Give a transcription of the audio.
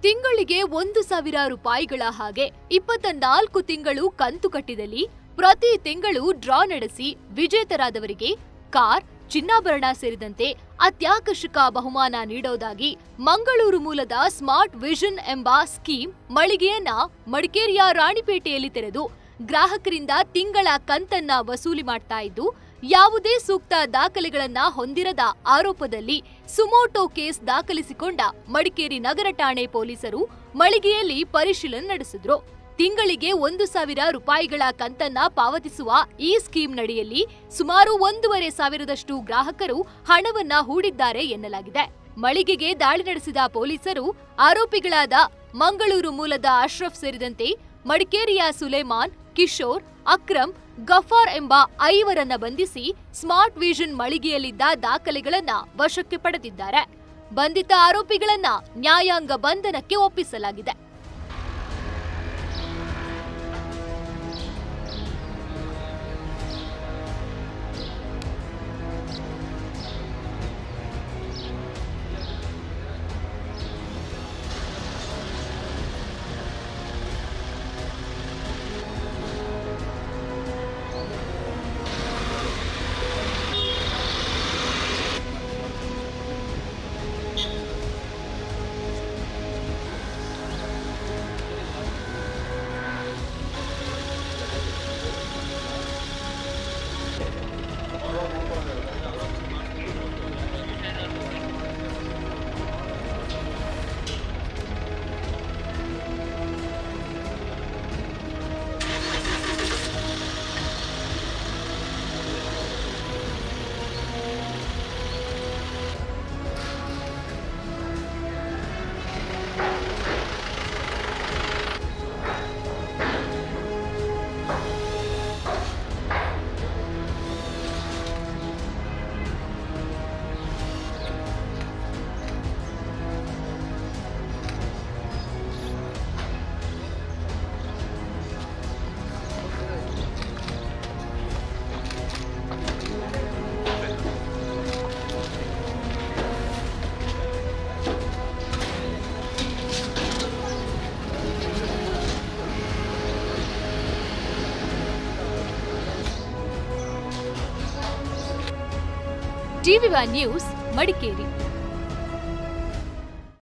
ತಿಂಗಳಿಗೆ 1,000 ರೂಪಾಯಿಗಳ ಹಾಗೆ 24 ತಿಂಗಳು ಕಂತು ಕಟ್ಟಿದಲ್ಲಿ ಪ್ರತಿ ತಿಂಗಳು ಡ್ರಾ ನಡೆಸಿ ವಿಜೇತರಾದವರಿಗೆ ಕಾರ್, ಚಿನ್ನಾಭರಣ ಸೇರಿದಂತೆ ಅತ್ಯಾಕರ್ಷಕ ಬಹುಮಾನ ನೀಡೋದಾಗಿ ಮಂಗಳೂರು ಮೂಲದ ಸ್ಮಾರ್ಟ್ ವಿಷನ್ ಎಂಬ ಸ್ಕೀಮ್ ಮಳಿಗೆಯನ್ನ ಮಡಿಕೇರಿಯ ರಾಣಿಪೇಟೆಯಲ್ಲಿ ತೆರೆದು ಗ್ರಾಹಕರಿಂದ ತಿಂಗಳ ಕಂತನ್ನ ವಸೂಲಿ ಮಾಡ್ತಾ ಇದ್ದು, ಯಾವುದೇ ಸೂಕ್ತ ದಾಖಲೆಗಳನ್ನ ಹೊಂದಿರದ ಆರೋಪದಲ್ಲಿ ಸುಮೋಟೋ ಕೇಸ್ ದಾಖಲಿಸಿಕೊಂಡ ಮಡಿಕೇರಿ ನಗರ ಠಾಣೆ ಪೊಲೀಸರು ಮಳಿಗೆಯಲ್ಲಿ ಪರಿಶೀಲನೆ ನಡೆಸಿದ್ರು. ತಿಂಗಳಿಗೆ 1,000 ರೂಪಾಯಿಗಳ ಕಂತನ್ನ ಪಾವತಿಸುವ ಈ ಸ್ಕೀಮ್ ನಡಿಯಲ್ಲಿ ಸುಮಾರು 1,500 ಗ್ರಾಹಕರು ಹಣವನ್ನ ಹೂಡಿದ್ದಾರೆ ಎನ್ನಲಾಗಿದೆ. ಮಳಿಗೆಗೆ ದಾಳಿ ನಡೆಸಿದ ಪೊಲೀಸರು ಆರೋಪಿಗಳಾದ ಮಂಗಳೂರು ಮೂಲದ ಅಶ್ರಫ್ ಸೇರಿದಂತೆ ಮಡಿಕೇರಿಯ ಸುಲೇಮಾನ್, ಕಿಶೋರ್, ಅಕ್ರಮ್, ಗಫಾರ್ ಎಂಬ 5 ಬಂಧಿಸಿ ಸ್ಮಾರ್ಟ್ ವಿಷನ್ ಮಳಿಗೆಯಲ್ಲಿದ್ದ ದಾಖಲೆಗಳನ್ನ ವಶಕ್ಕೆ ಪಡೆದಿದ್ದಾರೆ. ಬಂಧಿತ ಆರೋಪಿಗಳನ್ನ ನ್ಯಾಯಾಂಗ ಬಂಧನಕ್ಕೆ ಒಪ್ಪಿಸಲಾಗಿದೆ. ಟಿವಿ1 ನ್ಯೂಸ್, ಮಡಿಕೇರಿ.